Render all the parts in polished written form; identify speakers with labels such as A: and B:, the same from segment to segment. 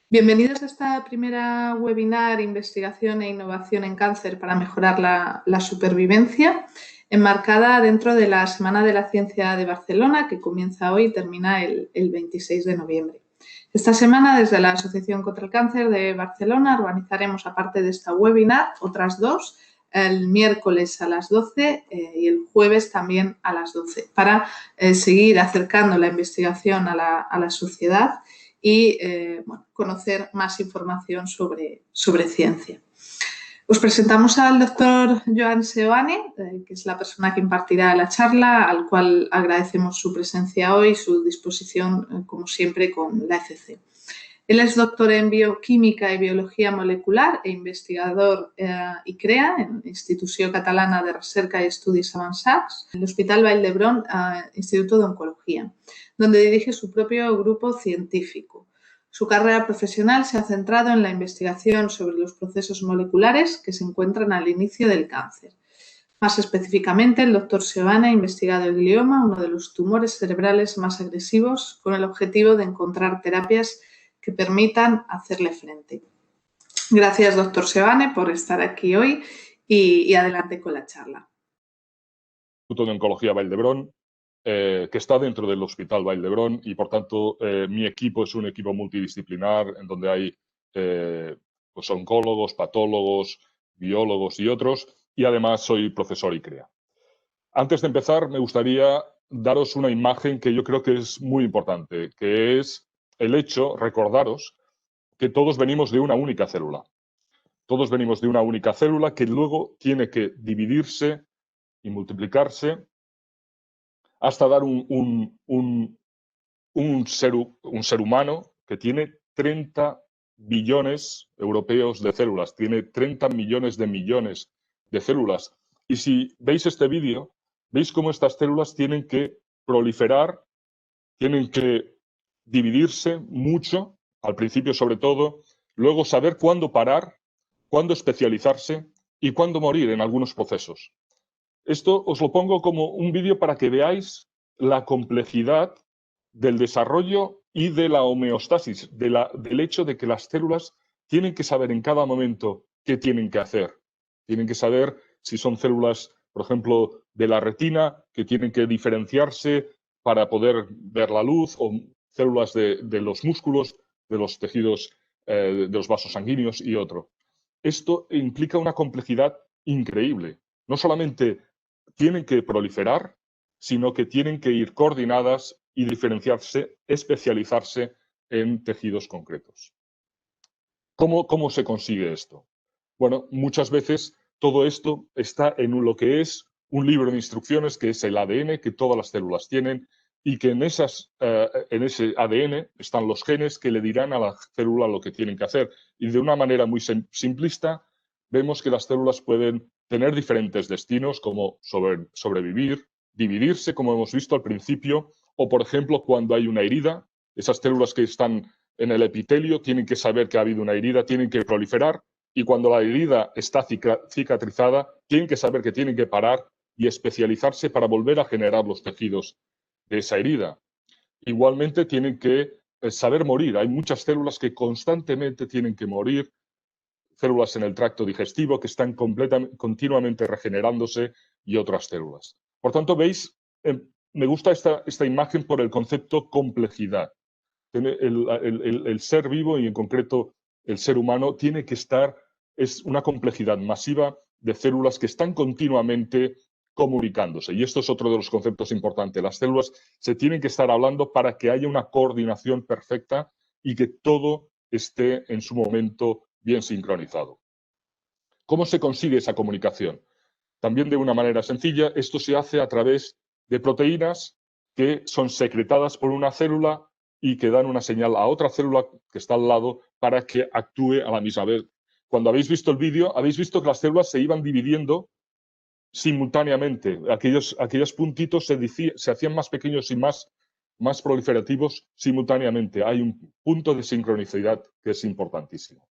A: Bienvenidos a esta primera webinar Investigación e Innovación en Cáncer para mejorar la supervivencia, enmarcada dentro de la Semana de la Ciencia de Barcelona, que comienza hoy y termina el 26 de noviembre. Esta semana, desde la Asociación contra el Cáncer de Barcelona, organizaremos, aparte de esta webinar, otras dos, el miércoles a las 12 y el jueves también a las 12, para seguir acercando la investigación a la sociedad y conocer más información sobre ciencia. Os presentamos al doctor Joan Seoane, que es la persona que impartirá la charla, al cual agradecemos su presencia hoy y su disposición, como siempre, con la ECC. Él es doctor en Bioquímica y Biología Molecular e investigador ICREA, en Institució Catalana de Recerca y Estudis Avançats, en el Hospital Vall d'Hebron, Instituto de Oncología, donde dirige su propio grupo científico. Su carrera profesional se ha centrado en la investigación sobre los procesos moleculares que se encuentran al inicio del cáncer. Más específicamente, el doctor Seoane ha investigado el glioma, uno de los tumores cerebrales más agresivos, con el objetivo de encontrar terapias que permitan hacerle frente. Gracias, doctor Seoane, por estar aquí hoy y adelante con la charla.
B: Instituto de Oncología Vall d'Hebron, que está dentro del Hospital Vall d'Hebron y, por tanto, mi equipo es un equipo multidisciplinar en donde hay pues oncólogos, patólogos, biólogos y otros, y además soy profesor ICREA. Antes de empezar, me gustaría daros una imagen que yo creo que es muy importante, que es el hecho, recordaros, que todos venimos de una única célula. Todos venimos de una única célula que luego tiene que dividirse y multiplicarse hasta dar un ser humano que tiene 30 billones europeos de células, tiene 30 millones de células. Y si veis este vídeo, veis cómo estas células tienen que proliferar, tienen que dividirse mucho, al principio sobre todo, luego saber cuándo parar, cuándo especializarse y cuándo morir en algunos procesos. Esto os lo pongo como un vídeo para que veáis la complejidad del desarrollo y de la homeostasis, del hecho de que las células tienen que saber en cada momento qué tienen que hacer. Tienen que saber si son células, por ejemplo, de la retina, que tienen que diferenciarse para poder ver la luz, o células de los músculos, de los tejidos, de los vasos sanguíneos y otro. Esto implica una complejidad increíble. No solamente tienen que proliferar, sino que tienen que ir coordinadas y diferenciarse, especializarse en tejidos concretos. ¿Cómo se consigue esto? Bueno, muchas veces todo esto está en lo que es un libro de instrucciones, que es el ADN, que todas las células tienen, y que en ese ADN están los genes que le dirán a la célula lo que tienen que hacer. Y de una manera muy simplista, vemos que las células pueden tener diferentes destinos, como sobrevivir, dividirse, como hemos visto al principio, o, por ejemplo, cuando hay una herida, esas células que están en el epitelio tienen que saber que ha habido una herida, tienen que proliferar, y cuando la herida está cicatrizada, tienen que saber que tienen que parar y especializarse para volver a generar los tejidos de esa herida. Igualmente tienen que saber morir. Hay muchas células que constantemente tienen que morir, células en el tracto digestivo que están continuamente regenerándose y otras células. Por tanto, veis, me gusta esta imagen por el concepto complejidad. El ser vivo y en concreto el ser humano tiene que estar, es una complejidad masiva de células que están continuamente comunicándose. Y esto es otro de los conceptos importantes. Las células se tienen que estar hablando para que haya una coordinación perfecta y que todo esté en su momento bien sincronizado. ¿Cómo se consigue esa comunicación? También de una manera sencilla. Esto se hace a través de proteínas que son secretadas por una célula y que dan una señal a otra célula que está al lado para que actúe a la misma vez. Cuando habéis visto el vídeo, habéis visto que las células se iban dividiendo simultáneamente. Aquellos puntitos se hacían más pequeños y más proliferativos simultáneamente. Hay un punto de sincronicidad que es importantísimo.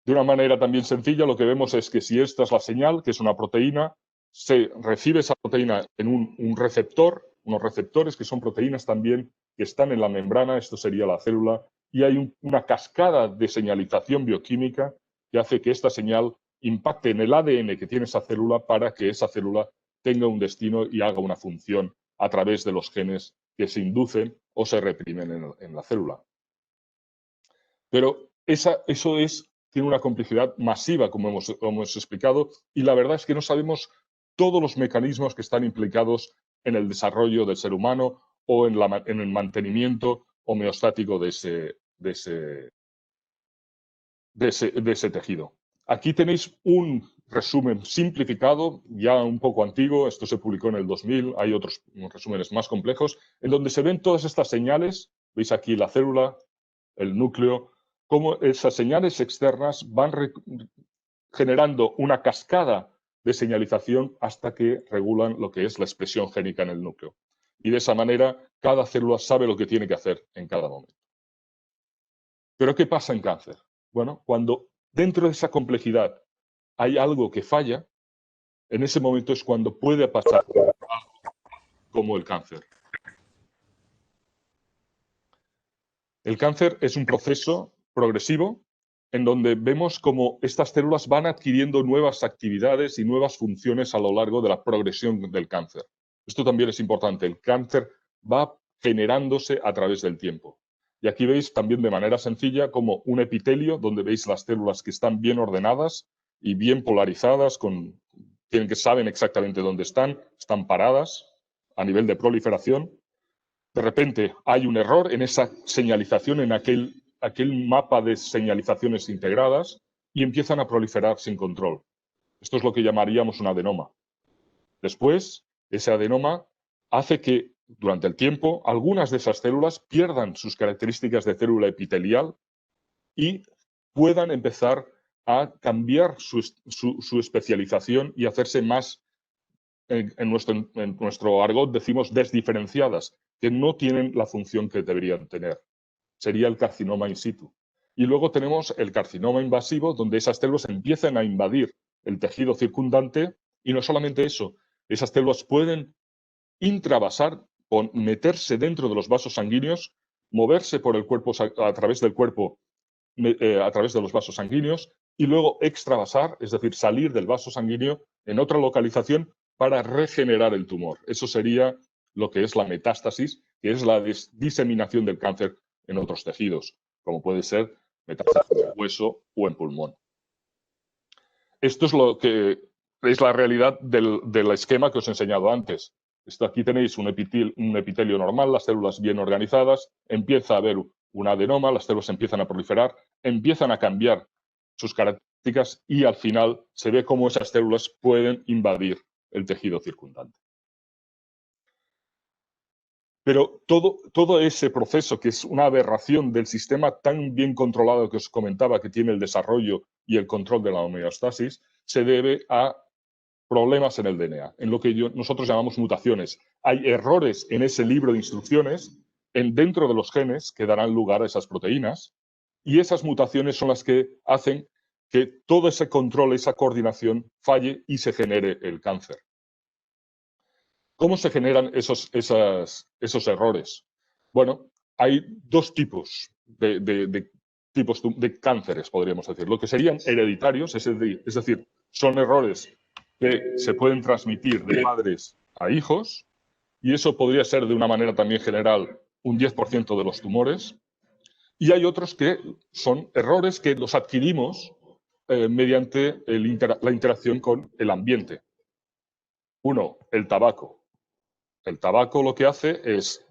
B: De una manera también sencilla, lo que vemos es que si esta es la señal, que es una proteína, se recibe esa proteína en un receptor, unos receptores que son proteínas también que están en la membrana, esto sería la célula, y hay una cascada de señalización bioquímica que hace que esta señal impacte en el ADN que tiene esa célula para que esa célula tenga un destino y haga una función a través de los genes que se inducen o se reprimen en la célula. Pero eso tiene una complejidad masiva, como hemos explicado, y la verdad es que no sabemos todos los mecanismos que están implicados en el desarrollo del ser humano o en el mantenimiento homeostático de ese tejido. Aquí tenéis un resumen simplificado, ya un poco antiguo, esto se publicó en el 2000, hay otros resúmenes más complejos, en donde se ven todas estas señales, veis aquí la célula, el núcleo, cómo esas señales externas van generando una cascada de señalización hasta que regulan lo que es la expresión génica en el núcleo. Y de esa manera, cada célula sabe lo que tiene que hacer en cada momento. ¿Pero qué pasa en cáncer? Bueno, cuando dentro de esa complejidad hay algo que falla, en ese momento es cuando puede pasar algo como el cáncer. El cáncer es un proceso progresivo en donde vemos cómo estas células van adquiriendo nuevas actividades y nuevas funciones a lo largo de la progresión del cáncer. Esto también es importante. El cáncer va generándose a través del tiempo. Y aquí veis también de manera sencilla como un epitelio, donde veis las células que están bien ordenadas y bien polarizadas, que saben exactamente dónde están paradas a nivel de proliferación. De repente hay un error en esa señalización, en aquel mapa de señalizaciones integradas, y empiezan a proliferar sin control. Esto es lo que llamaríamos un adenoma. Después, ese adenoma hace que, durante el tiempo, algunas de esas células pierdan sus características de célula epitelial y puedan empezar a cambiar su especialización y hacerse más, en nuestro argot decimos, desdiferenciadas, que no tienen la función que deberían tener. Sería el carcinoma in situ. Y luego tenemos el carcinoma invasivo, donde esas células empiezan a invadir el tejido circundante, y no solamente eso, esas células pueden intravasar, meterse dentro de los vasos sanguíneos, moverse por el cuerpo, a través del cuerpo, a través de los vasos sanguíneos, y luego extravasar, es decir, salir del vaso sanguíneo en otra localización para regenerar el tumor. Eso sería lo que es la metástasis, que es la diseminación del cáncer en otros tejidos, como puede ser metástasis en hueso o en pulmón. Esto es lo que es la realidad del esquema que os he enseñado antes. Aquí tenéis un epitelio normal, las células bien organizadas, empieza a haber un adenoma, las células empiezan a proliferar, empiezan a cambiar sus características y al final se ve cómo esas células pueden invadir el tejido circundante. Pero todo ese proceso, que es una aberración del sistema tan bien controlado que os comentaba que tiene el desarrollo y el control de la homeostasis, se debe a problemas en el DNA, en lo que nosotros llamamos mutaciones. Hay errores en ese libro de instrucciones dentro de los genes que darán lugar a esas proteínas, y esas mutaciones son las que hacen que todo ese control, esa coordinación falle y se genere el cáncer. ¿Cómo se generan esos errores? Bueno, hay dos tipos de cánceres, podríamos decir. Lo que serían hereditarios, es decir, son errores que se pueden transmitir de padres a hijos, y eso podría ser de una manera también general un 10% de los tumores. Y hay otros que son errores que los adquirimos mediante la interacción con el ambiente. Uno, el tabaco. El tabaco lo que hace es,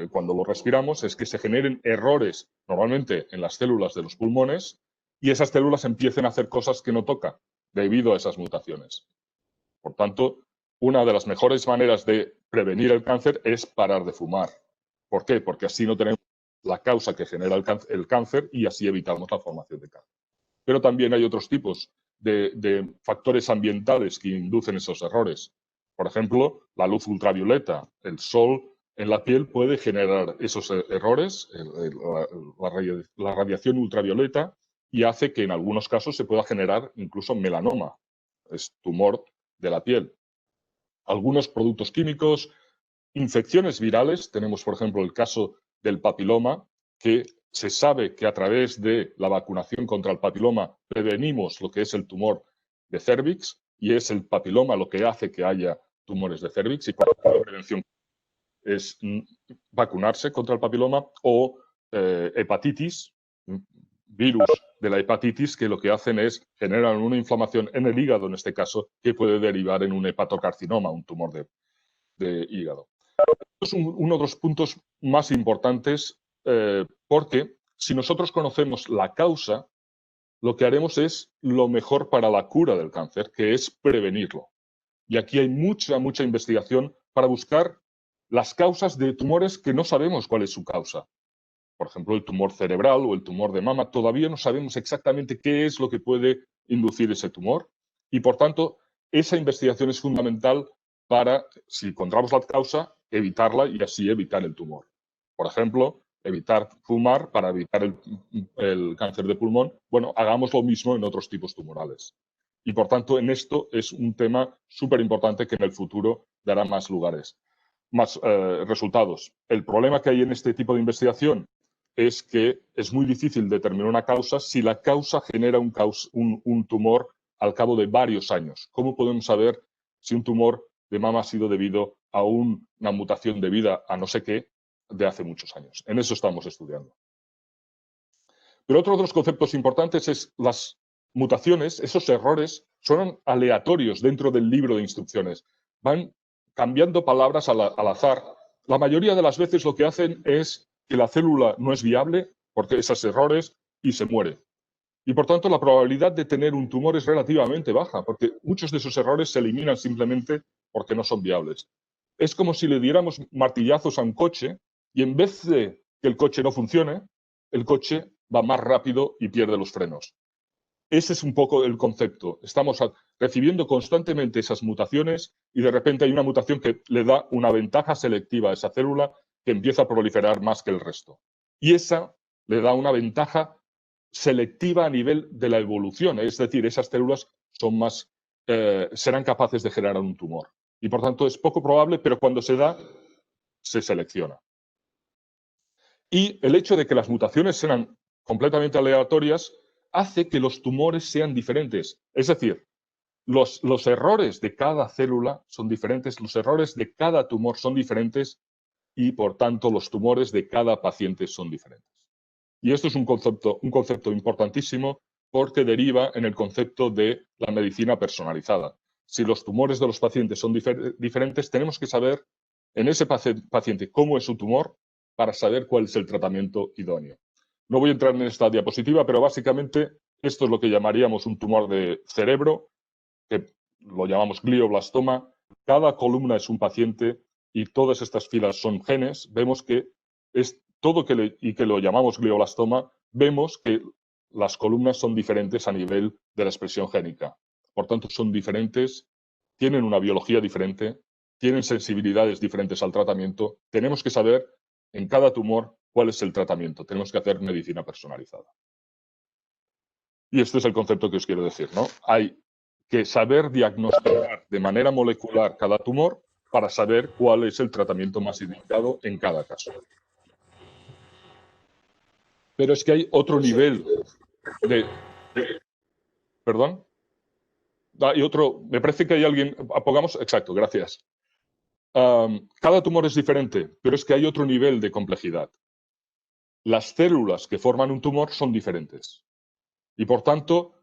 B: cuando lo respiramos, es que se generen errores, normalmente en las células de los pulmones, y esas células empiecen a hacer cosas que no toca debido a esas mutaciones. Por tanto, una de las mejores maneras de prevenir el cáncer es parar de fumar. ¿Por qué? Porque así no tenemos la causa que genera el cáncer y así evitamos la formación de cáncer. Pero también hay otros tipos de factores ambientales que inducen esos errores. Por ejemplo, la luz ultravioleta, el sol en la piel puede generar esos errores, la radiación ultravioleta, y hace que en algunos casos se pueda generar incluso melanoma, es tumor de la piel. Algunos productos químicos, infecciones virales, tenemos por ejemplo el caso del papiloma, que se sabe que a través de la vacunación contra el papiloma prevenimos lo que es el tumor de cérvix, y es el papiloma lo que hace que haya tumores de cérvix, y la prevención es vacunarse contra el papiloma, o hepatitis, virus de la hepatitis, que lo que hacen es generar una inflamación en el hígado, en este caso, que puede derivar en un hepatocarcinoma, un tumor de hígado. Es uno de los puntos más importantes, porque si nosotros conocemos la causa, lo que haremos es lo mejor para la cura del cáncer, que es prevenirlo. Y aquí hay mucha investigación para buscar las causas de tumores que no sabemos cuál es su causa. Por ejemplo, el tumor cerebral o el tumor de mama, todavía no sabemos exactamente qué es lo que puede inducir ese tumor, y por tanto, esa investigación es fundamental para, si encontramos la causa, evitarla y así evitar el tumor. Por ejemplo, evitar fumar para evitar el cáncer de pulmón. Bueno, hagamos lo mismo en otros tipos tumorales. Y por tanto, en esto es un tema súper importante que en el futuro dará más lugares, más resultados. El problema que hay en este tipo de investigación es que es muy difícil determinar una causa si la causa genera un tumor al cabo de varios años. ¿Cómo podemos saber si un tumor de mama ha sido debido a una mutación debida a no sé qué de hace muchos años? En eso estamos estudiando. Pero otro de los conceptos importantes es las mutaciones. Esos errores son aleatorios dentro del libro de instrucciones. Van cambiando palabras al azar. La mayoría de las veces lo que hacen es que la célula no es viable porque esos errores y se muere. Y por tanto la probabilidad de tener un tumor es relativamente baja, porque muchos de esos errores se eliminan simplemente porque no son viables. Es como si le diéramos martillazos a un coche y en vez de que el coche no funcione, el coche va más rápido y pierde los frenos. Ese es un poco el concepto. Estamos recibiendo constantemente esas mutaciones y de repente hay una mutación que le da una ventaja selectiva a esa célula que empieza a proliferar más que el resto. Y esa le da una ventaja selectiva a nivel de la evolución. Es decir, esas células son más, serán capaces de generar un tumor. Y por tanto es poco probable, pero cuando se da, se selecciona. Y el hecho de que las mutaciones sean completamente aleatorias hace que los tumores sean diferentes. Es decir, los errores de cada célula son diferentes, los errores de cada tumor son diferentes y, por tanto, los tumores de cada paciente son diferentes. Y esto es un concepto importantísimo porque deriva en el concepto de la medicina personalizada. Si los tumores de los pacientes son diferentes, tenemos que saber en ese paciente cómo es su tumor para saber cuál es el tratamiento idóneo. No voy a entrar en esta diapositiva, pero básicamente esto es lo que llamaríamos un tumor de cerebro, que lo llamamos glioblastoma. Cada columna es un paciente y todas estas filas son genes. Vemos que es todo y que lo llamamos glioblastoma, vemos que las columnas son diferentes a nivel de la expresión génica. Por tanto, son diferentes, tienen una biología diferente, tienen sensibilidades diferentes al tratamiento. Tenemos que saber en cada tumor cuál es el tratamiento. Tenemos que hacer medicina personalizada. Y este es el concepto que os quiero decir, ¿no? Hay que saber diagnosticar de manera molecular cada tumor para saber cuál es el tratamiento más indicado en cada caso. Pero es que hay otro nivel de... ¿Perdón? Hay otro... Me parece que hay alguien... Pongamos... Exacto, gracias. Cada tumor es diferente, pero es que hay otro nivel de complejidad. Las células que forman un tumor son diferentes. Y por tanto,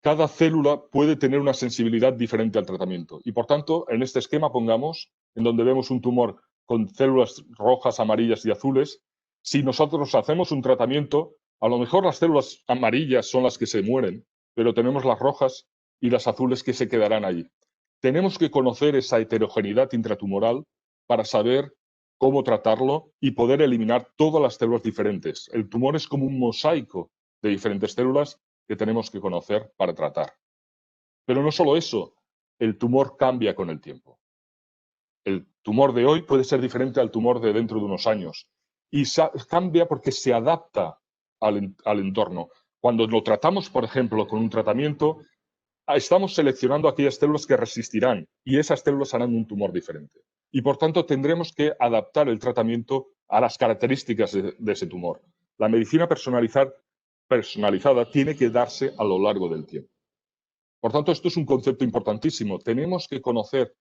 B: cada célula puede tener una sensibilidad diferente al tratamiento. Y por tanto, en este esquema pongamos, en donde vemos un tumor con células rojas, amarillas y azules, si nosotros hacemos un tratamiento, a lo mejor las células amarillas son las que se mueren, pero tenemos las rojas y las azules que se quedarán ahí. Tenemos que conocer esa heterogeneidad intratumoral para saber cómo tratarlo y poder eliminar todas las células diferentes. El tumor es como un mosaico de diferentes células que tenemos que conocer para tratar. Pero no solo eso, el tumor cambia con el tiempo. El tumor de hoy puede ser diferente al tumor de dentro de unos años. Y cambia porque se adapta al entorno. Cuando lo tratamos, por ejemplo, con un tratamiento, estamos seleccionando aquellas células que resistirán y esas células harán un tumor diferente. Y por tanto tendremos que adaptar el tratamiento a las características de ese tumor. La medicina personalizada tiene que darse a lo largo del tiempo. Por tanto, esto es un concepto importantísimo. Tenemos que conocer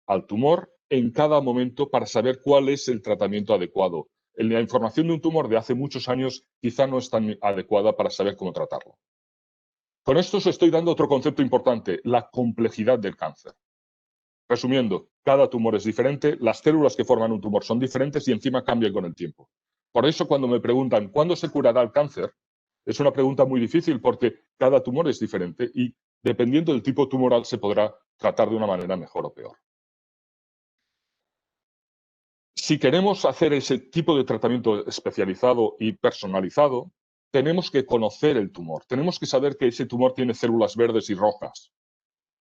B: al tumor en cada momento para saber cuál es el tratamiento adecuado. La información de un tumor de hace muchos años quizá no es tan adecuada para saber cómo tratarlo. Con esto os estoy dando otro concepto importante, la complejidad del cáncer. Resumiendo, cada tumor es diferente, las células que forman un tumor son diferentes y encima cambian con el tiempo. Por eso cuando me preguntan ¿cuándo se curará el cáncer? Es una pregunta muy difícil porque cada tumor es diferente y dependiendo del tipo tumoral se podrá tratar de una manera mejor o peor. Si queremos hacer ese tipo de tratamiento especializado y personalizado, tenemos que conocer el tumor. Tenemos que saber que ese tumor tiene células verdes y rojas.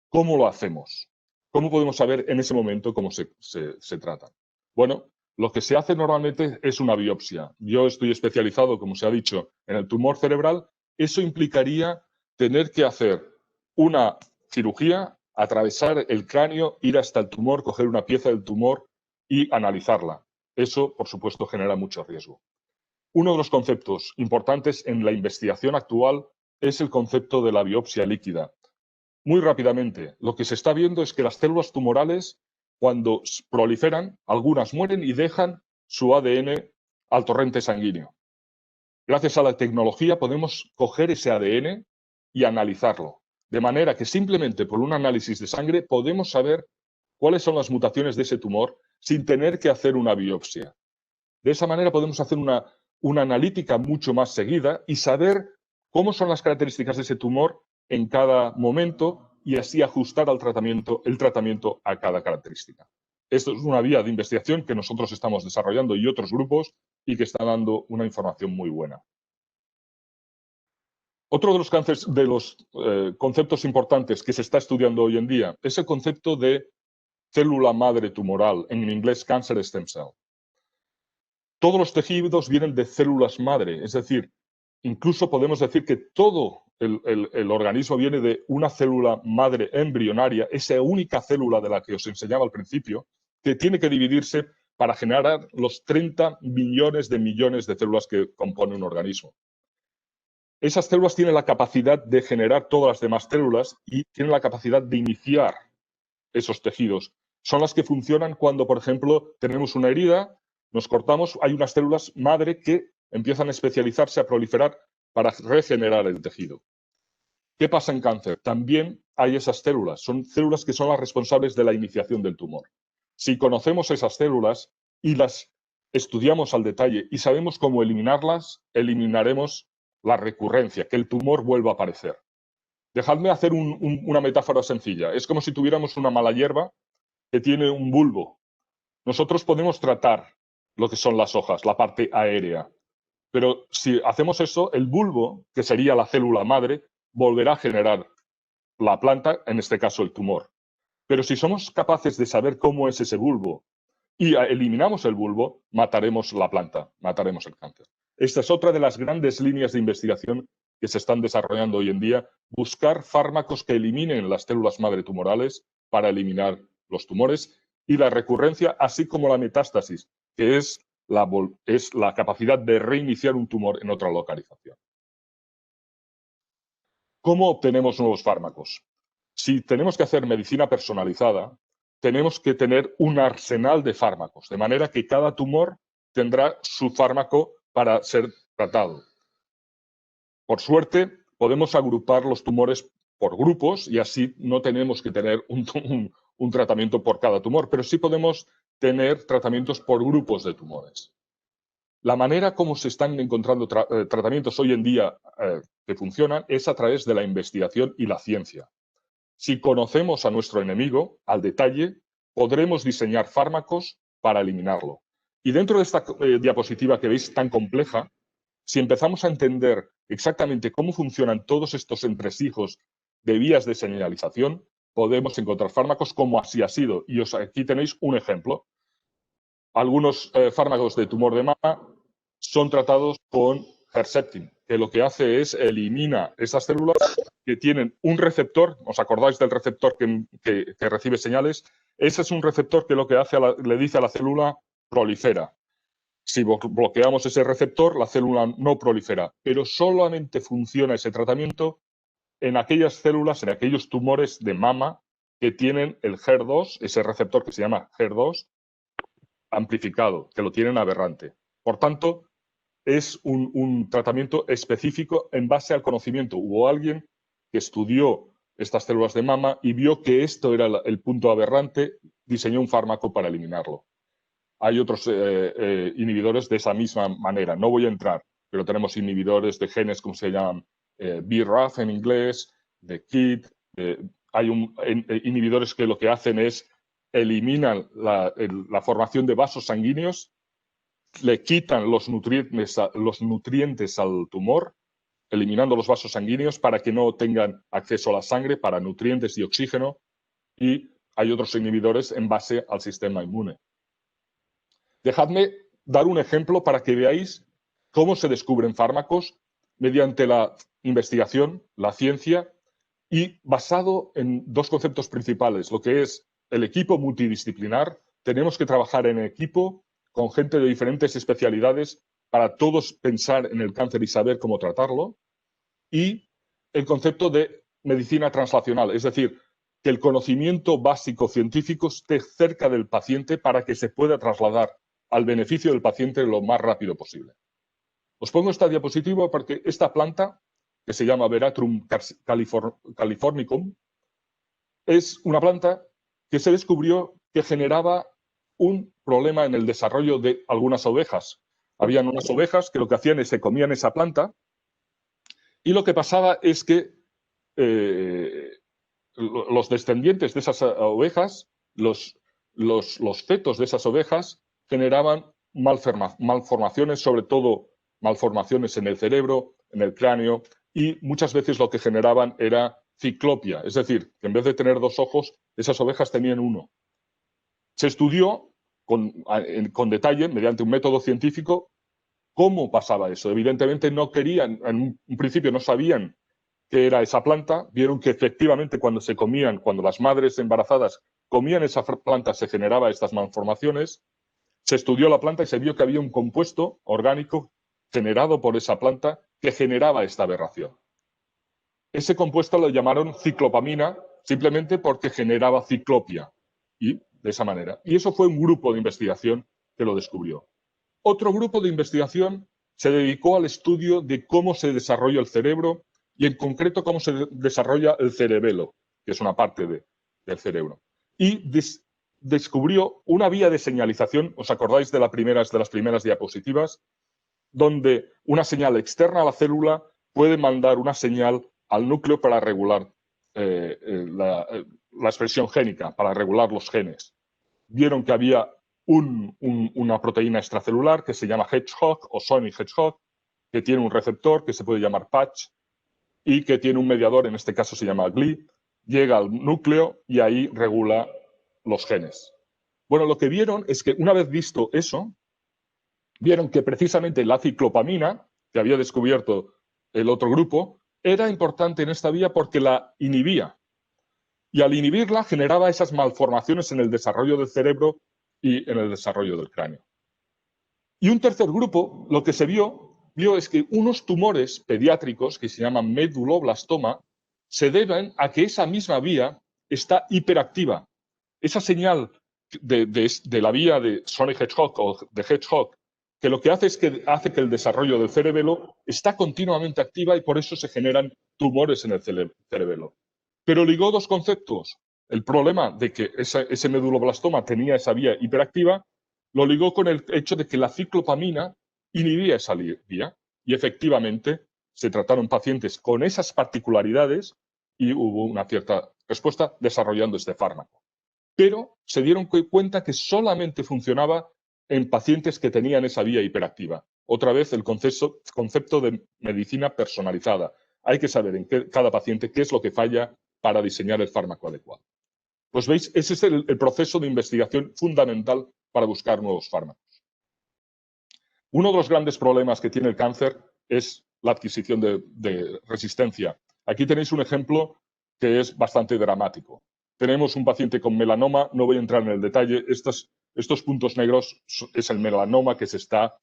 B: ¿Cómo lo hacemos? ¿Cómo podemos saber en ese momento cómo se tratan? Bueno, lo que se hace normalmente es una biopsia. Yo estoy especializado, como se ha dicho, en el tumor cerebral. Eso implicaría tener que hacer una cirugía, atravesar el cráneo, ir hasta el tumor, coger una pieza del tumor y analizarla. Eso, por supuesto, genera mucho riesgo. Uno de los conceptos importantes en la investigación actual es el concepto de la biopsia líquida. Muy rápidamente, lo que se está viendo es que las células tumorales, cuando proliferan, algunas mueren y dejan su ADN al torrente sanguíneo. Gracias a la tecnología podemos coger ese ADN y analizarlo, de manera que simplemente por un análisis de sangre podemos saber cuáles son las mutaciones de ese tumor sin tener que hacer una biopsia. De esa manera podemos hacer una analítica mucho más seguida y saber cómo son las características de ese tumor en cada momento y así ajustar el tratamiento a cada característica. Esto es una vía de investigación que nosotros estamos desarrollando y otros grupos y que está dando una información muy buena. Otro de los conceptos importantes que se está estudiando hoy en día es el concepto de célula madre tumoral, en inglés cancer stem cell. Todos los tejidos vienen de células madre, es decir, incluso podemos decir que todo el organismo viene de una célula madre embrionaria, esa única célula de la que os enseñaba al principio, que tiene que dividirse para generar los 30 millones de células que compone un organismo. Esas células tienen la capacidad de generar todas las demás células y tienen la capacidad de iniciar esos tejidos. Son las que funcionan cuando, por ejemplo, tenemos una herida, nos cortamos, hay unas células madre que empiezan a especializarse, a proliferar para regenerar el tejido. ¿Qué pasa en cáncer? También hay esas células, son células que son las responsables de la iniciación del tumor. Si conocemos esas células y las estudiamos al detalle y sabemos cómo eliminarlas, eliminaremos la recurrencia, que el tumor vuelva a aparecer. Dejadme hacer una metáfora sencilla. Es como si tuviéramos una mala hierba que tiene un bulbo. Nosotros podemos tratar lo que son las hojas, la parte aérea. Pero si hacemos eso, el bulbo, que sería la célula madre, volverá a generar la planta, en este caso el tumor. Pero si somos capaces de saber cómo es ese bulbo y eliminamos el bulbo, mataremos la planta, mataremos el cáncer. Esta es otra de las grandes líneas de investigación que se están desarrollando hoy en día, buscar fármacos que eliminen las células madre tumorales para eliminar los tumores y la recurrencia, así como la metástasis, que es la capacidad de reiniciar un tumor en otra localización. ¿Cómo obtenemos nuevos fármacos? Si tenemos que hacer medicina personalizada, tenemos que tener un arsenal de fármacos, de manera que cada tumor tendrá su fármaco para ser tratado. Por suerte, podemos agrupar los tumores por grupos y así no tenemos que tener un tratamiento por cada tumor, pero sí podemos tener tratamientos por grupos de tumores. La manera como se están encontrando tratamientos hoy en día que funcionan es a través de la investigación y la ciencia. Si conocemos a nuestro enemigo al detalle, podremos diseñar fármacos para eliminarlo. Y dentro de esta diapositiva que veis tan compleja, si empezamos a entender exactamente cómo funcionan todos estos entresijos de vías de señalización, podemos encontrar fármacos como así ha sido. Y aquí tenéis un ejemplo. Algunos fármacos de tumor de mama son tratados con Herceptin, que lo que hace es elimina esas células que tienen un receptor. ¿Os acordáis del receptor que recibe señales? Ese es un receptor que lo que hace le dice a la célula prolifera. Si bloqueamos ese receptor, la célula no prolifera, pero solamente funciona ese tratamiento en aquellas células, en aquellos tumores de mama que tienen el HER2, ese receptor que se llama HER2, amplificado, que lo tienen aberrante. Por tanto, es un tratamiento específico en base al conocimiento. Hubo alguien que estudió estas células de mama y vio que esto era el punto aberrante, diseñó un fármaco para eliminarlo. Hay otros inhibidores de esa misma manera. No voy a entrar, pero tenemos inhibidores de genes, como se llaman BRAF en inglés, de KIT. Hay inhibidores que lo que hacen es eliminan la formación de vasos sanguíneos, le quitan los nutrientes al tumor, eliminando los vasos sanguíneos para que no tengan acceso a la sangre, para nutrientes y oxígeno. Y hay otros inhibidores en base al sistema inmune. Dejadme dar un ejemplo para que veáis cómo se descubren fármacos mediante la investigación, la ciencia, y basado en dos conceptos principales, lo que es el equipo multidisciplinar. Tenemos que trabajar en equipo con gente de diferentes especialidades para todos pensar en el cáncer y saber cómo tratarlo, y el concepto de medicina translacional, es decir, que el conocimiento básico científico esté cerca del paciente para que se pueda trasladar al beneficio del paciente lo más rápido posible. Os pongo esta diapositiva porque esta planta, que se llama Veratrum californicum, es una planta que se descubrió que generaba un problema en el desarrollo de algunas ovejas. Habían unas ovejas que lo que hacían es se comían esa planta y lo que pasaba es que los descendientes de esas ovejas, los fetos de esas ovejas, generaban malformaciones, sobre todo malformaciones en el cerebro, en el cráneo, y muchas veces lo que generaban era ciclopia, es decir, que en vez de tener dos ojos, esas ovejas tenían uno. Se estudió con detalle, mediante un método científico, cómo pasaba eso. Evidentemente no querían, en un principio no sabían qué era esa planta, vieron que efectivamente cuando las madres embarazadas comían esa planta se generaba estas malformaciones. Se estudió la planta y se vio que había un compuesto orgánico generado por esa planta que generaba esta aberración. Ese compuesto lo llamaron ciclopamina simplemente porque generaba ciclopia, y de esa manera. Y eso fue un grupo de investigación que lo descubrió. Otro grupo de investigación se dedicó al estudio de cómo se desarrolla el cerebro y en concreto cómo se desarrolla el cerebelo, que es una parte del cerebro. Y descubrió una vía de señalización, ¿os acordáis de las primeras diapositivas? Donde una señal externa a la célula puede mandar una señal al núcleo para regular la expresión génica, para regular los genes. Vieron que había una proteína extracelular que se llama Hedgehog o Sony Hedgehog, que tiene un receptor que se puede llamar Patch y que tiene un mediador, en este caso se llama GLI, llega al núcleo y ahí regula los genes. Bueno, lo que vieron es que una vez visto eso, vieron que precisamente la ciclopamina, que había descubierto el otro grupo, era importante en esta vía porque la inhibía. Y al inhibirla generaba esas malformaciones en el desarrollo del cerebro y en el desarrollo del cráneo. Y un tercer grupo, lo que se vio es que unos tumores pediátricos que se llaman meduloblastoma se deben a que esa misma vía está hiperactiva. Esa señal de la vía de Sony Hedgehog o de Hedgehog, que lo que hace es que hace que el desarrollo del cerebelo está continuamente activa y por eso se generan tumores en el cerebelo. Pero ligó dos conceptos. El problema de que ese meduloblastoma tenía esa vía hiperactiva, lo ligó con el hecho de que la ciclopamina inhibía esa vía. Y efectivamente se trataron pacientes con esas particularidades y hubo una cierta respuesta desarrollando este fármaco. Pero se dieron cuenta que solamente funcionaba en pacientes que tenían esa vía hiperactiva. Otra vez el concepto de medicina personalizada. Hay que saber en cada paciente qué es lo que falla para diseñar el fármaco adecuado. Pues veis, ese es el proceso de investigación fundamental para buscar nuevos fármacos. Uno de los grandes problemas que tiene el cáncer es la adquisición de resistencia. Aquí tenéis un ejemplo que es bastante dramático. Tenemos un paciente con melanoma, no voy a entrar en el detalle, Estos puntos negros es el melanoma que se está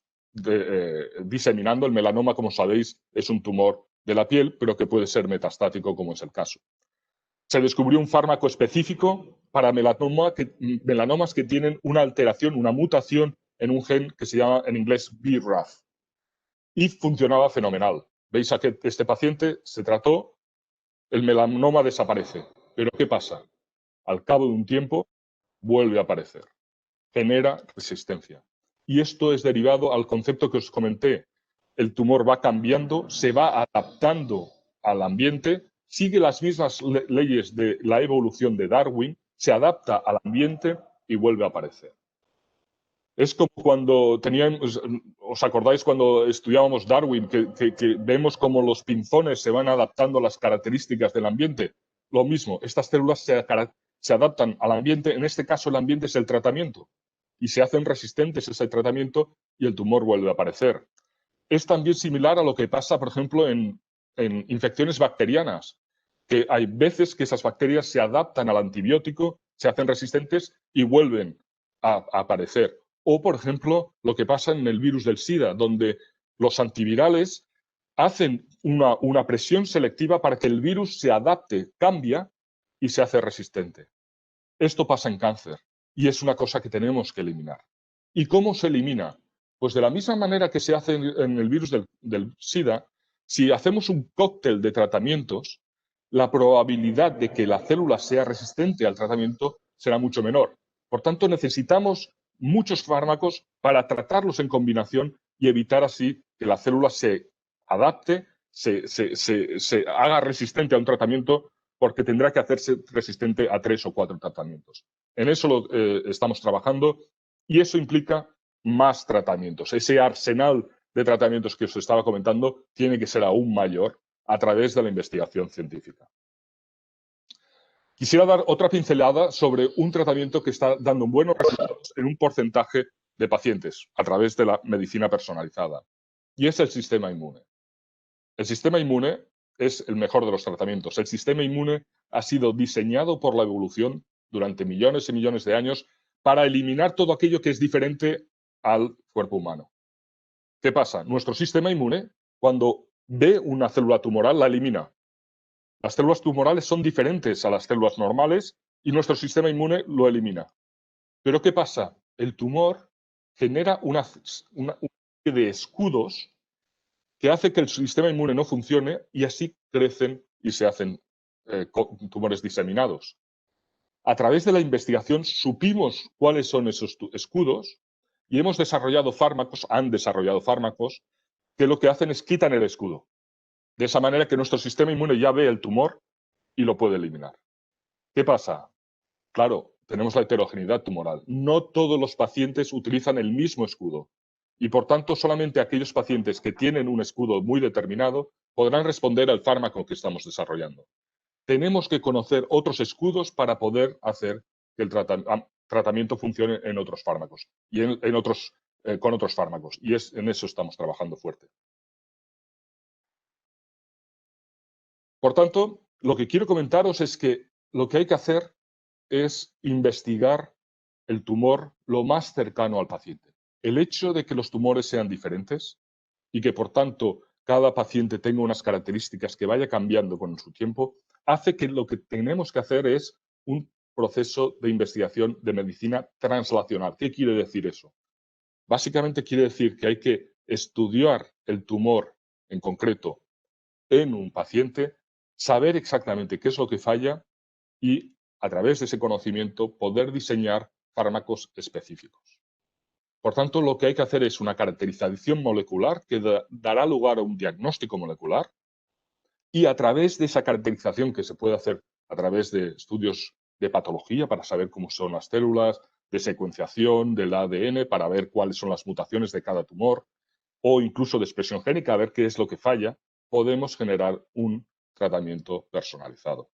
B: diseminando. El melanoma, como sabéis, es un tumor de la piel, pero que puede ser metastático, como es el caso. Se descubrió un fármaco específico para melanomas que tienen una alteración, una mutación en un gen que se llama en inglés BRAF, y funcionaba fenomenal. Veis a que este paciente se trató, el melanoma desaparece. Pero ¿qué pasa? Al cabo de un tiempo vuelve a aparecer, genera resistencia. Y esto es derivado al concepto que os comenté. El tumor va cambiando, se va adaptando al ambiente, sigue las mismas leyes de la evolución de Darwin, se adapta al ambiente y vuelve a aparecer. Es como cuando teníamos, ¿os acordáis cuando estudiábamos Darwin, que vemos cómo los pinzones se van adaptando a las características del ambiente? Lo mismo, estas células se adaptan al ambiente, en este caso el ambiente es el tratamiento, y se hacen resistentes a ese tratamiento y el tumor vuelve a aparecer. Es también similar a lo que pasa, por ejemplo, en infecciones bacterianas, que hay veces que esas bacterias se adaptan al antibiótico, se hacen resistentes y vuelven a aparecer. O, por ejemplo, lo que pasa en el virus del SIDA, donde los antivirales hacen una presión selectiva para que el virus se adapte, cambia y se hace resistente. Esto pasa en cáncer y es una cosa que tenemos que eliminar. ¿Y cómo se elimina? Pues de la misma manera que se hace en el virus del SIDA, si hacemos un cóctel de tratamientos, la probabilidad de que la célula sea resistente al tratamiento será mucho menor. Por tanto, necesitamos muchos fármacos para tratarlos en combinación y evitar así que la célula se adapte, se haga resistente a un tratamiento, porque tendrá que hacerse resistente a 3 o 4 tratamientos. En eso estamos trabajando y eso implica más tratamientos. Ese arsenal de tratamientos que os estaba comentando tiene que ser aún mayor a través de la investigación científica. Quisiera dar otra pincelada sobre un tratamiento que está dando buenos resultados en un porcentaje de pacientes a través de la medicina personalizada, y es el sistema inmune. El sistema inmune es el mejor de los tratamientos. El sistema inmune ha sido diseñado por la evolución durante millones y millones de años para eliminar todo aquello que es diferente al cuerpo humano. ¿Qué pasa? Nuestro sistema inmune, cuando ve una célula tumoral, la elimina. Las células tumorales son diferentes a las células normales y nuestro sistema inmune lo elimina. Pero ¿qué pasa? El tumor genera una serie de escudos que hace que el sistema inmune no funcione y así crecen y se hacen tumores diseminados. A través de la investigación supimos cuáles son esos escudos y hemos desarrollado fármacos, han desarrollado fármacos, que lo que hacen es quitan el escudo. De esa manera que nuestro sistema inmune ya ve el tumor y lo puede eliminar. ¿Qué pasa? Claro, tenemos la heterogeneidad tumoral. No todos los pacientes utilizan el mismo escudo y, por tanto, solamente aquellos pacientes que tienen un escudo muy determinado podrán responder al fármaco que estamos desarrollando. Tenemos que conocer otros escudos para poder hacer que el tratamiento funcione en otros fármacos y con otros fármacos. Y en eso estamos trabajando fuerte. Por tanto, lo que quiero comentaros es que lo que hay que hacer es investigar el tumor lo más cercano al paciente. El hecho de que los tumores sean diferentes y que, por tanto, cada paciente tenga unas características que vaya cambiando con su tiempo, hace que lo que tenemos que hacer es un proceso de investigación de medicina translacional. ¿Qué quiere decir eso? Básicamente quiere decir que hay que estudiar el tumor en concreto en un paciente, saber exactamente qué es lo que falla y, a través de ese conocimiento, poder diseñar fármacos específicos. Por tanto, lo que hay que hacer es una caracterización molecular que dará lugar a un diagnóstico molecular y, a través de esa caracterización que se puede hacer a través de estudios de patología para saber cómo son las células, de secuenciación del ADN para ver cuáles son las mutaciones de cada tumor o incluso de expresión génica, a ver qué es lo que falla, podemos generar un tratamiento personalizado.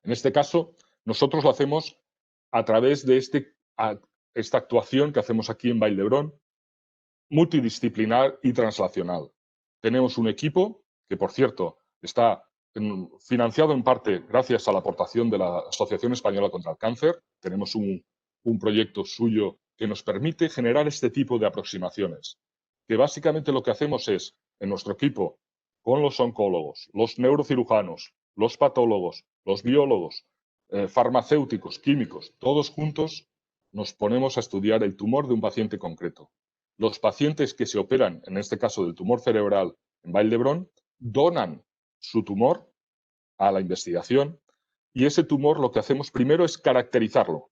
B: En este caso, nosotros lo hacemos a través de esta actuación que hacemos aquí en Vall d'Hebron, multidisciplinar y translacional. Tenemos un equipo que, por cierto, está financiado en parte gracias a la aportación de la Asociación Española contra el Cáncer. Tenemos un un proyecto suyo que nos permite generar este tipo de aproximaciones, que básicamente lo que hacemos es, en nuestro equipo, con los oncólogos, los neurocirujanos, los patólogos, los biólogos, farmacéuticos, químicos, todos juntos nos ponemos a estudiar el tumor de un paciente concreto. Los pacientes que se operan, en este caso del tumor cerebral en Vall d'Hebron, donan su tumor a la investigación y ese tumor lo que hacemos primero es caracterizarlo.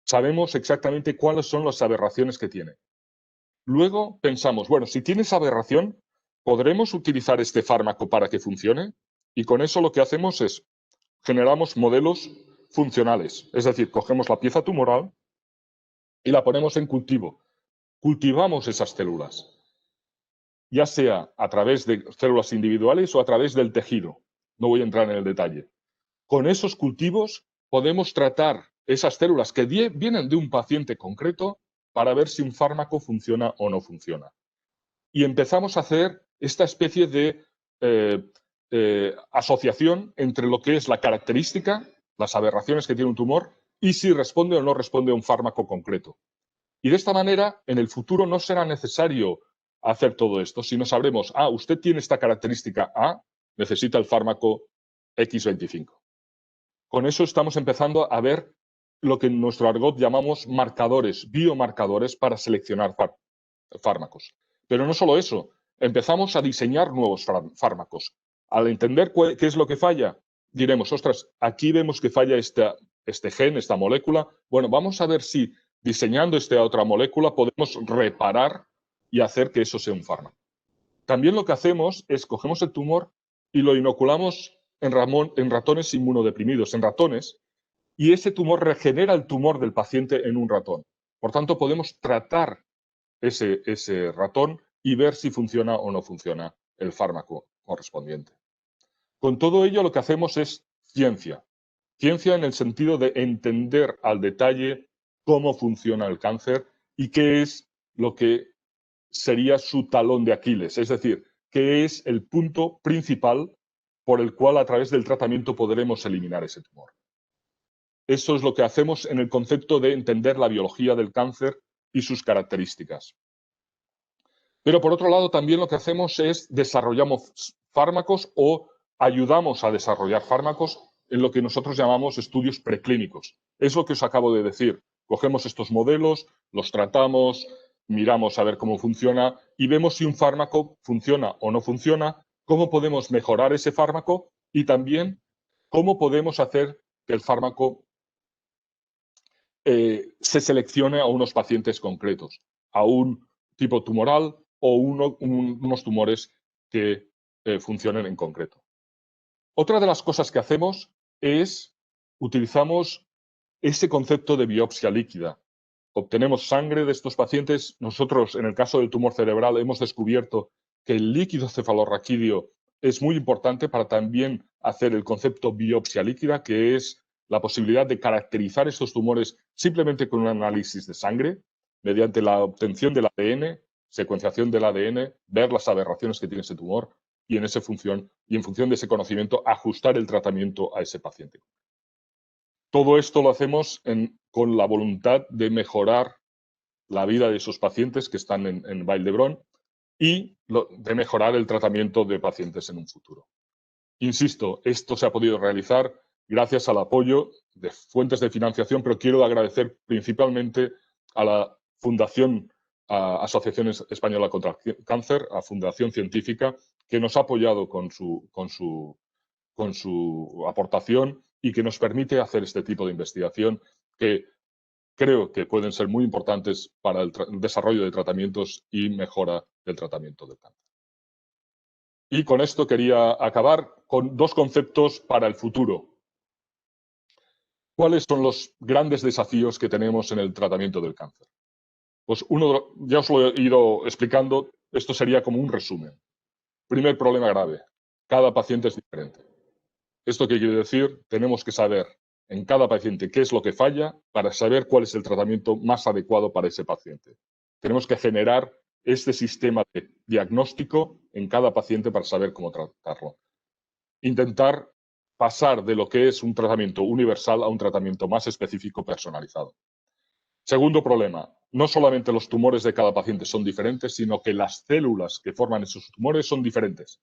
B: Sabemos exactamente cuáles son las aberraciones que tiene. Luego pensamos, bueno, si tiene esa aberración, ¿podremos utilizar este fármaco para que funcione? Y con eso lo que hacemos es generamos modelos funcionales. Es decir, cogemos la pieza tumoral y la ponemos en cultivo. Cultivamos esas células, ya sea a través de células individuales o a través del tejido. No voy a entrar en el detalle. Con esos cultivos podemos tratar esas células que vienen de un paciente concreto para ver si un fármaco funciona o no funciona. Y empezamos a hacer esta especie de asociación entre lo que es la característica, las aberraciones que tiene un tumor, y si responde o no responde a un fármaco concreto. Y de esta manera, en el futuro no será necesario hacer todo esto, sino sabremos, usted tiene esta característica A, necesita el fármaco X25. Con eso estamos empezando a ver lo que en nuestro argot llamamos marcadores, biomarcadores para seleccionar fármacos. Pero no solo eso, empezamos a diseñar nuevos fármacos. Al entender qué es lo que falla, diremos, ostras, aquí vemos que falla este gen, esta molécula. Bueno, vamos a ver si diseñando esta otra molécula podemos reparar y hacer que eso sea un fármaco. También lo que hacemos es cogemos el tumor y lo inoculamos en ratones inmunodeprimidos, en ratones, y ese tumor regenera el tumor del paciente en un ratón. Por tanto, podemos tratar ese ratón y ver si funciona o no funciona el fármaco correspondiente. Con todo ello lo que hacemos es ciencia. Ciencia en el sentido de entender al detalle cómo funciona el cáncer y qué es lo que sería su talón de Aquiles, es decir, qué es el punto principal por el cual a través del tratamiento podremos eliminar ese tumor. Eso es lo que hacemos en el concepto de entender la biología del cáncer y sus características. Pero por otro lado, también lo que hacemos es desarrollamos fármacos o ayudamos a desarrollar fármacos en lo que nosotros llamamos estudios preclínicos. Es lo que os acabo de decir. Cogemos estos modelos, los tratamos, miramos a ver cómo funciona y vemos si un fármaco funciona o no funciona, cómo podemos mejorar ese fármaco y también cómo podemos hacer que el fármaco se seleccione a unos pacientes concretos, a un tipo tumoral o unos tumores que funcionen en concreto. Otra de las cosas que hacemos es utilizamos ese concepto de biopsia líquida. Obtenemos sangre de estos pacientes. Nosotros, en el caso del tumor cerebral, hemos descubierto que el líquido cefalorraquídeo es muy importante para también hacer el concepto biopsia líquida, que es la posibilidad de caracterizar estos tumores simplemente con un análisis de sangre, mediante la obtención del ADN, secuenciación del ADN, ver las aberraciones que tiene ese tumor y en función de ese conocimiento ajustar el tratamiento a ese paciente. Todo esto lo hacemos con la voluntad de mejorar la vida de esos pacientes que están en Vall d'Hebron y de mejorar el tratamiento de pacientes en un futuro. Insisto, esto se ha podido realizar gracias al apoyo de fuentes de financiación, pero quiero agradecer principalmente a la Fundación Asociación Española contra el Cáncer, a Fundación Científica, que nos ha apoyado con su aportación y que nos permite hacer este tipo de investigación que creo que pueden ser muy importantes para el desarrollo de tratamientos y mejora del tratamiento del cáncer. Y con esto quería acabar con dos conceptos para el futuro. ¿Cuáles son los grandes desafíos que tenemos en el tratamiento del cáncer? Pues uno, ya os lo he ido explicando, esto sería como un resumen. Primer problema grave, cada paciente es diferente. ¿Esto qué quiere decir? Tenemos que saber en cada paciente qué es lo que falla para saber cuál es el tratamiento más adecuado para ese paciente. Tenemos que generar este sistema de diagnóstico en cada paciente para saber cómo tratarlo. Intentar pasar de lo que es un tratamiento universal a un tratamiento más específico, personalizado. Segundo problema, no solamente los tumores de cada paciente son diferentes, sino que las células que forman esos tumores son diferentes.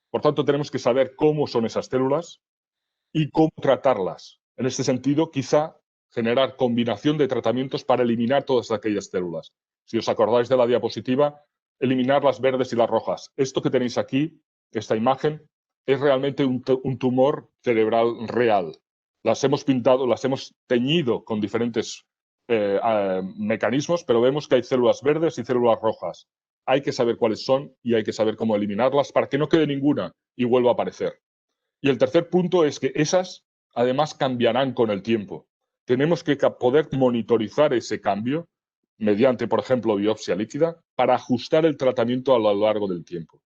B: Por tanto, tenemos que saber cómo son esas células y cómo tratarlas. En este sentido, quizá generar combinación de tratamientos para eliminar todas aquellas células. Si os acordáis de la diapositiva, eliminar las verdes y las rojas. Esto que tenéis aquí, esta imagen, es realmente un tumor cerebral real. Las hemos pintado, las hemos teñido con diferentes mecanismos, pero vemos que hay células verdes y células rojas. Hay que saber cuáles son y hay que saber cómo eliminarlas para que no quede ninguna y vuelva a aparecer. Y el tercer punto es que esas, además, cambiarán con el tiempo. Tenemos que poder monitorizar ese cambio mediante, por ejemplo, biopsia líquida, para ajustar el tratamiento a lo largo del tiempo.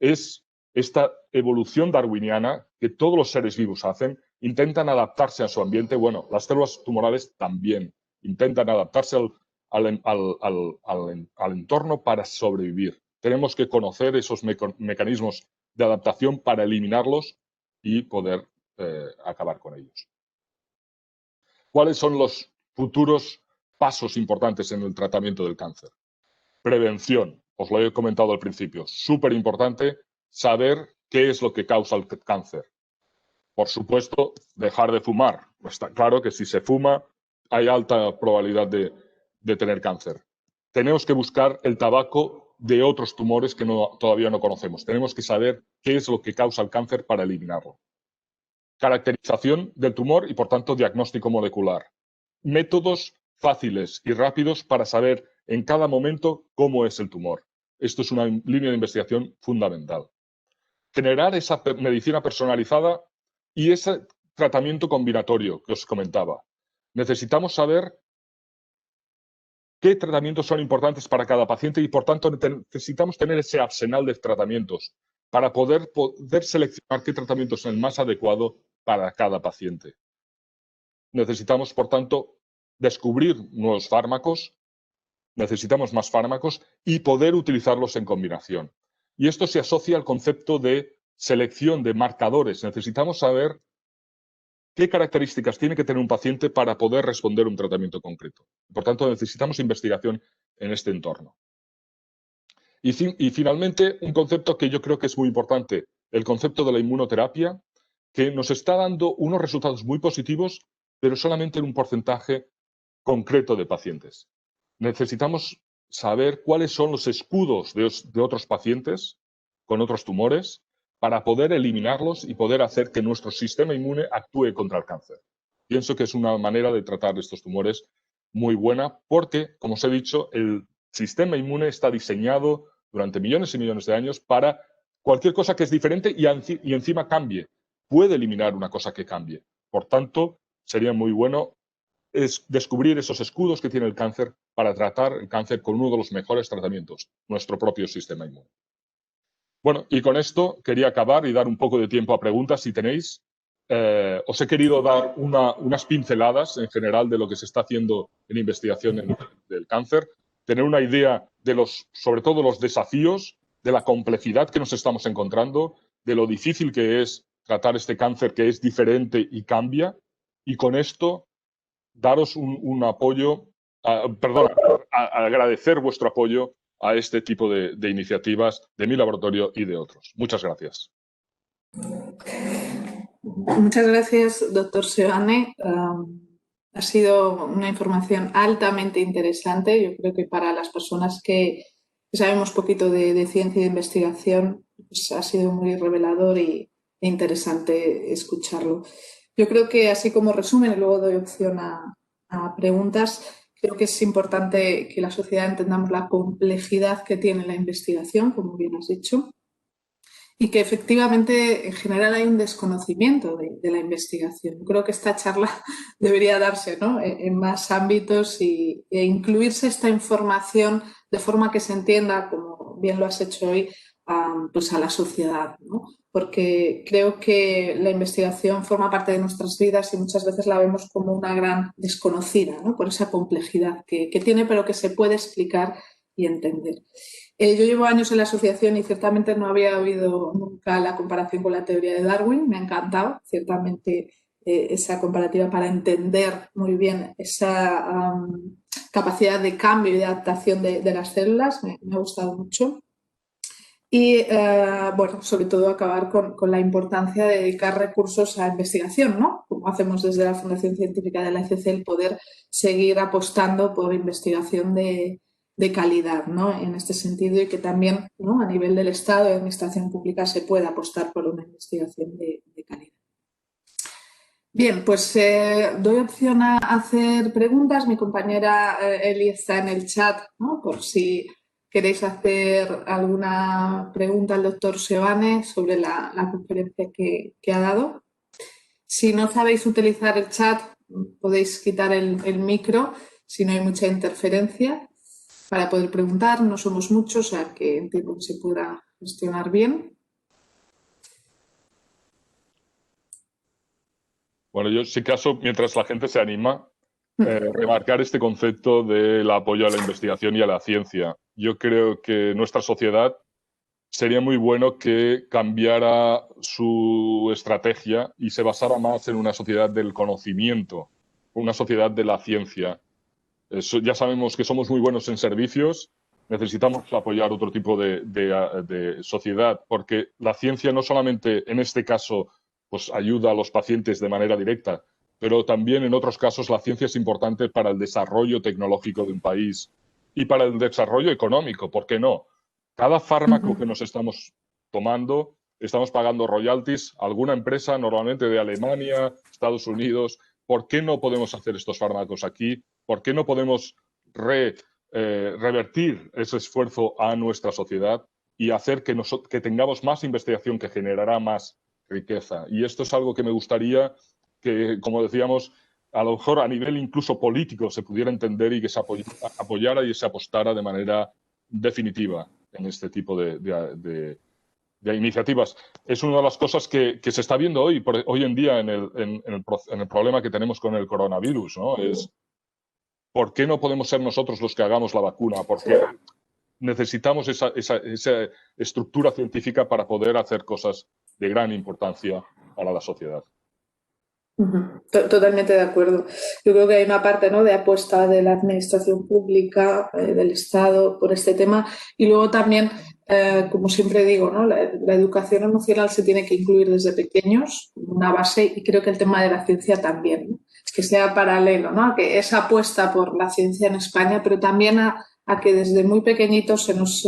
B: Es esta evolución darwiniana que todos los seres vivos hacen, intentan adaptarse a su ambiente. Bueno, las células tumorales también intentan adaptarse al entorno para sobrevivir. Tenemos que conocer esos mecanismos de adaptación para eliminarlos y poder acabar con ellos. ¿Cuáles son los futuros pasos importantes en el tratamiento del cáncer? Prevención, os lo he comentado al principio, súper importante saber qué es lo que causa el cáncer. Por supuesto, dejar de fumar. Está claro que si se fuma hay alta probabilidad de tener cáncer. Tenemos que buscar el tabaco de otros tumores que todavía no conocemos. Tenemos que saber qué es lo que causa el cáncer para eliminarlo. Caracterización del tumor y, por tanto, diagnóstico molecular. Métodos fáciles y rápidos para saber en cada momento cómo es el tumor. Esto es una línea de investigación fundamental. Generar esa medicina personalizada y ese tratamiento combinatorio que os comentaba. Necesitamos saber qué tratamientos son importantes para cada paciente y, por tanto, necesitamos tener ese arsenal de tratamientos para poder seleccionar qué tratamiento es el más adecuado para cada paciente. Necesitamos, por tanto, descubrir nuevos fármacos, necesitamos más fármacos y poder utilizarlos en combinación. Y esto se asocia al concepto de selección de marcadores. Necesitamos saber qué características tiene que tener un paciente para poder responder a un tratamiento concreto. Por tanto, necesitamos investigación en este entorno. Y finalmente, un concepto que yo creo que es muy importante, el concepto de la inmunoterapia, que nos está dando unos resultados muy positivos, pero solamente en un porcentaje concreto de pacientes. Necesitamos saber cuáles son los escudos de otros pacientes con otros tumores para poder eliminarlos y poder hacer que nuestro sistema inmune actúe contra el cáncer. Pienso que es una manera de tratar estos tumores muy buena porque, como os he dicho, el sistema inmune está diseñado durante millones y millones de años para cualquier cosa que es diferente y encima cambie. Puede eliminar una cosa que cambie. Por tanto, sería muy bueno descubrir esos escudos que tiene el cáncer para tratar el cáncer con uno de los mejores tratamientos, nuestro propio sistema inmune. Bueno, y con esto quería acabar y dar un poco de tiempo a preguntas si tenéis. Os he querido dar unas pinceladas en general de lo que se está haciendo en investigación del cáncer, tener una idea de sobre todo los desafíos, de la complejidad que nos estamos encontrando, de lo difícil que es tratar este cáncer que es diferente y cambia, y con esto daros un apoyo, agradecer vuestro apoyo a este tipo de iniciativas de mi laboratorio y de otros. Muchas gracias.
A: Muchas gracias, doctor Seoane. Ha sido una información altamente interesante. Yo creo que para las personas que sabemos poquito de ciencia y de investigación, pues ha sido muy revelador e interesante escucharlo. Yo creo que, así como resumen, y luego doy opción a preguntas, creo que es importante que la sociedad entendamos la complejidad que tiene la investigación, como bien has dicho, y que efectivamente en general hay un desconocimiento de la investigación. Creo que esta charla debería darse, ¿no?, en más ámbitos e incluirse esta información de forma que se entienda, como bien lo has hecho hoy, pues a la sociedad, ¿no? Porque creo que la investigación forma parte de nuestras vidas y muchas veces la vemos como una gran desconocida, ¿no?, por esa complejidad que tiene, pero que se puede explicar y entender. Yo llevo años en la asociación y ciertamente no había oído nunca la comparación con la teoría de Darwin. Me ha encantado, ciertamente, esa comparativa para entender muy bien esa capacidad de cambio y de adaptación de las células, me ha gustado mucho. Y, bueno, sobre todo acabar con la importancia de dedicar recursos a investigación, ¿no? Como hacemos desde la Fundación Científica de la ECC, el poder seguir apostando por investigación de calidad, ¿no? En este sentido, y que también, ¿no?, a nivel del Estado y de Administración Pública se pueda apostar por una investigación de calidad. Bien, pues doy opción a hacer preguntas. Mi compañera Eli está en el chat, ¿no?, por si queréis hacer alguna pregunta al doctor Seoane sobre la conferencia que ha dado. Si no sabéis utilizar el chat, podéis quitar el micro si no hay mucha interferencia para poder preguntar. No somos muchos, o sea que entiendo que se pueda gestionar bien.
B: Bueno, yo, si acaso, mientras la gente se anima, remarcar este concepto del apoyo a la investigación y a la ciencia. Yo creo que nuestra sociedad sería muy bueno que cambiara su estrategia y se basara más en una sociedad del conocimiento, una sociedad de la ciencia. Ya sabemos que somos muy buenos en servicios, necesitamos apoyar otro tipo de sociedad, porque la ciencia no solamente en este caso pues, ayuda a los pacientes de manera directa, pero también en otros casos la ciencia es importante para el desarrollo tecnológico de un país y para el desarrollo económico, ¿por qué no? Cada fármaco que nos estamos tomando, estamos pagando royalties a alguna empresa, normalmente de Alemania, Estados Unidos. ¿Por qué no podemos hacer estos fármacos aquí? ¿Por qué no podemos revertir ese esfuerzo a nuestra sociedad y hacer que tengamos más investigación que generará más riqueza? Y esto es algo que me gustaría que, como decíamos, a lo mejor a nivel incluso político se pudiera entender y que se apoyara y se apostara de manera definitiva en este tipo de iniciativas. Es una de las cosas que se está viendo hoy en día en el problema que tenemos con el coronavirus, ¿no? Es ¿por qué no podemos ser nosotros los que hagamos la vacuna? Porque necesitamos esa estructura científica para poder hacer cosas de gran importancia para la sociedad.
A: Totalmente de acuerdo. Yo creo que hay una parte, ¿no?, de apuesta de la administración pública, del Estado, por este tema, y luego también, como siempre digo, ¿no?, la educación emocional se tiene que incluir desde pequeños, una base, y creo que el tema de la ciencia también, ¿no?, que sea paralelo, ¿no?, a que esa apuesta por la ciencia en España, pero también a que desde muy pequeñitos se nos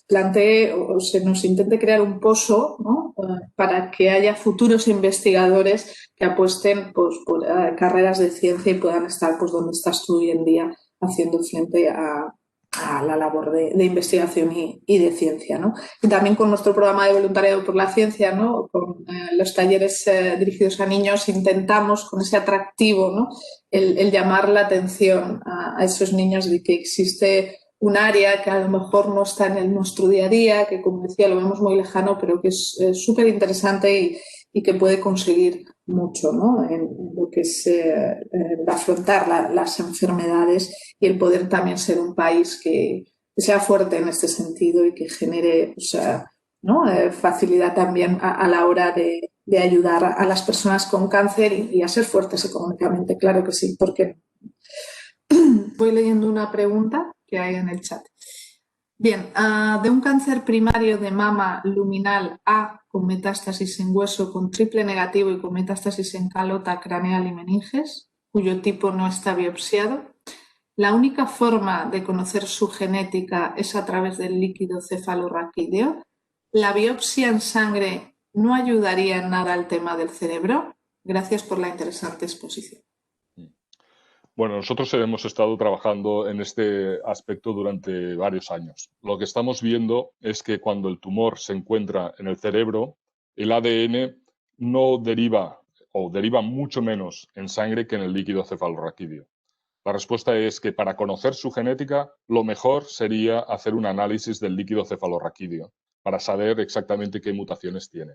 A: plantee o se nos intente crear un pozo, ¿no?, para que haya futuros investigadores que apuesten pues, por carreras de ciencia y puedan estar pues, donde estás tú hoy en día haciendo frente a la labor de investigación y de ciencia, ¿no? Y también con nuestro programa de voluntariado por la ciencia, ¿no?, con los talleres dirigidos a niños, intentamos con ese atractivo, ¿no?, el llamar la atención a esos niños de que existe un área que a lo mejor no está en nuestro día a día, que como decía lo vemos muy lejano, pero que es súper interesante y que puede conseguir mucho, ¿no?, en lo que es afrontar las enfermedades y el poder también ser un país que sea fuerte en este sentido y que genere, o sea, ¿no?, facilidad también a la hora de ayudar a las personas con cáncer y a ser fuertes económicamente, claro que sí, porque voy leyendo una pregunta que hay en el chat. Bien, de un cáncer primario de mama luminal A con metástasis en hueso con triple negativo y con metástasis en calota craneal y meninges, cuyo tipo no está biopsiado, la única forma de conocer su genética es a través del líquido cefalorraquídeo. ¿La biopsia en sangre no ayudaría en nada al tema del cerebro? Gracias por la interesante exposición.
B: Bueno, nosotros hemos estado trabajando en este aspecto durante varios años. Lo que estamos viendo es que cuando el tumor se encuentra en el cerebro, el ADN no deriva o deriva mucho menos en sangre que en el líquido cefalorraquídeo. La respuesta es que para conocer su genética, lo mejor sería hacer un análisis del líquido cefalorraquídeo para saber exactamente qué mutaciones tiene.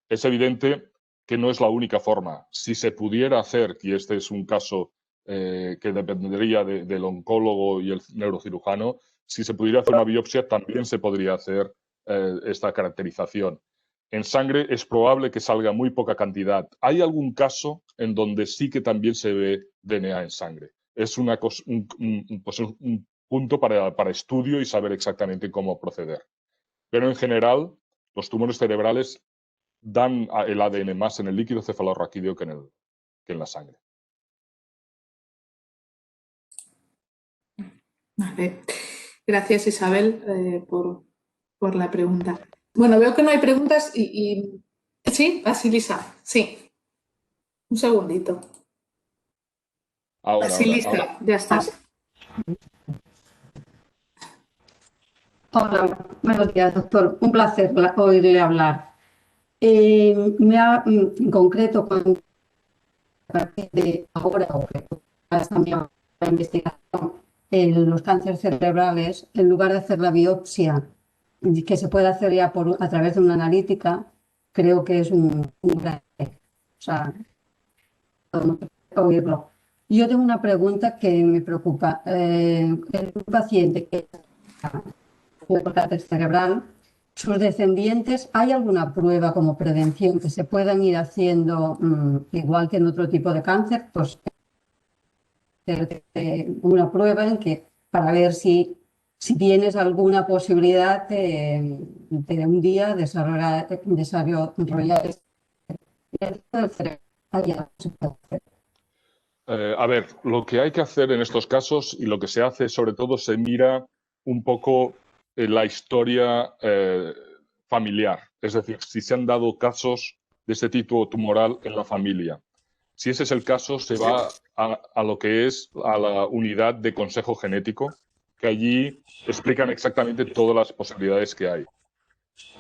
B: Es evidente que no es la única forma. Si se pudiera hacer, y este es un caso que dependería del oncólogo y el neurocirujano, si se pudiera hacer una biopsia, también se podría hacer esta caracterización. En sangre es probable que salga muy poca cantidad. Hay algún caso en donde sí que también se ve DNA en sangre, es pues un punto para estudio y saber exactamente cómo proceder. Pero en general, los tumores cerebrales dan el ADN más en el líquido cefalorraquídeo que en la sangre.
A: Vale. Gracias, Isabel, por la pregunta. Bueno, veo que no hay preguntas y... Sí, Basilisa, sí. Un segundito. Basilisa, ya estás.
C: Hola, buenos días, doctor. Un placer oírle hablar. En concreto, cuando a partir de ahora o que también la investigación en los cánceres cerebrales, en lugar de hacer la biopsia, que se puede hacer ya a través de una analítica, creo que es un gran... O sea, oírlo. Yo tengo una pregunta que me preocupa. Un paciente que de cáncer cerebral, sus descendientes, ¿hay alguna prueba como prevención que se puedan ir haciendo igual que en otro tipo de cáncer? Pues una prueba en que para ver si tienes alguna posibilidad de un día desarrollar el cerebro.
B: A ver, lo que hay que hacer en estos casos y lo que se hace sobre todo se mira un poco la historia familiar, es decir, si se han dado casos de este tipo tumoral en la familia. Si ese es el caso, se va a lo que es a la unidad de consejo genético, que allí explican exactamente todas las posibilidades que hay.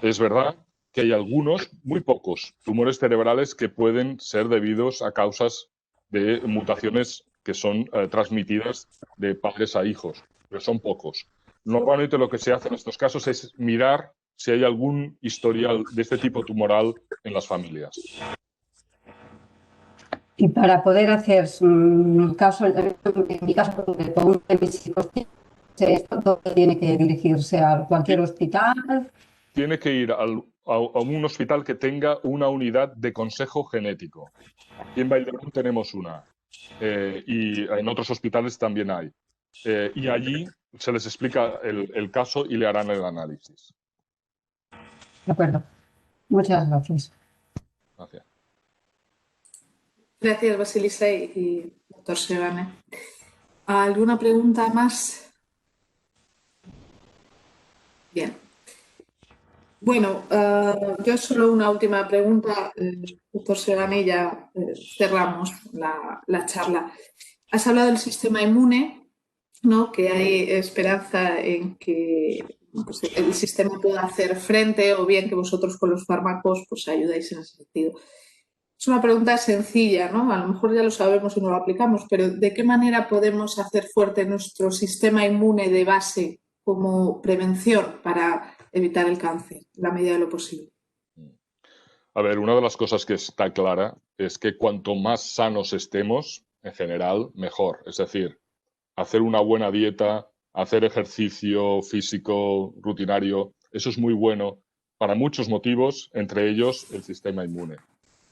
B: Es verdad que hay algunos, muy pocos, tumores cerebrales que pueden ser debidos a causas de mutaciones que son transmitidas de padres a hijos, pero son pocos. Normalmente lo que se hace en estos casos es mirar si hay algún historial de este tipo tumoral en las familias.
C: Y para poder hacer en mi caso, con uno de mis hijos, esto tiene que dirigirse a cualquier hospital.
B: Tiene que ir a un hospital que tenga una unidad de consejo genético. Aquí en Valldebón tenemos una y en otros hospitales también hay. Y allí se les explica el caso y le harán el análisis.
C: De acuerdo. Muchas gracias.
B: Gracias.
A: Gracias, Basilisa y doctor Sebane. ¿Alguna pregunta más? Bien. Bueno, yo solo una última pregunta, doctor Sebane, y ya cerramos la charla. Has hablado del sistema inmune, ¿no? Que hay esperanza en que pues, el sistema pueda hacer frente o bien que vosotros con los fármacos pues, ayudáis en ese sentido. Es una pregunta sencilla, ¿no? A lo mejor ya lo sabemos y no lo aplicamos, pero ¿de qué manera podemos hacer fuerte nuestro sistema inmune de base como prevención para evitar el cáncer, en la medida de lo posible?
B: A ver, una de las cosas que está clara es que cuanto más sanos estemos, en general, mejor. Es decir, hacer una buena dieta, hacer ejercicio físico rutinario, eso es muy bueno para muchos motivos, entre ellos el sistema inmune.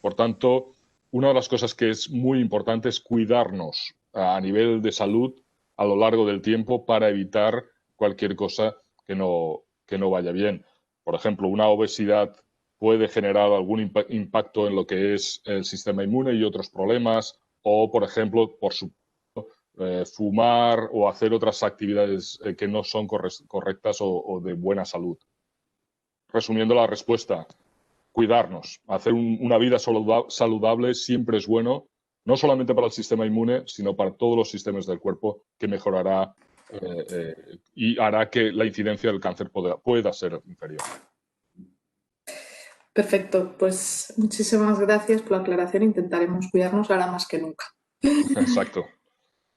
B: Por tanto, una de las cosas que es muy importante es cuidarnos a nivel de salud a lo largo del tiempo para evitar cualquier cosa que no vaya bien. Por ejemplo, una obesidad puede generar algún impacto en lo que es el sistema inmune y otros problemas, o, por ejemplo, fumar o hacer otras actividades que no son correctas o de buena salud. Resumiendo la respuesta, cuidarnos, hacer una vida saludable siempre es bueno, no solamente para el sistema inmune, sino para todos los sistemas del cuerpo, que mejorará y hará que la incidencia del cáncer pueda ser inferior.
A: Perfecto, pues muchísimas gracias por la aclaración. Intentaremos cuidarnos ahora más que nunca.
B: Exacto.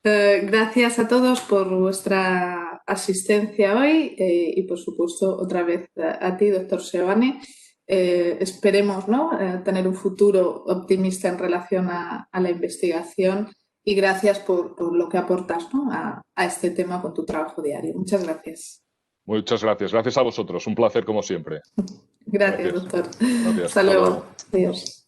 A: Gracias a todos por vuestra asistencia hoy y, por supuesto, otra vez a ti, doctor Sebane. Esperemos, ¿no? Tener un futuro optimista en relación a la investigación y gracias por lo que aportas, ¿no? a este tema con tu trabajo diario. Muchas gracias.
B: Muchas gracias. Gracias a vosotros. Un placer como siempre.
A: Gracias, doctor.
B: Gracias.
A: Hasta luego. Adiós.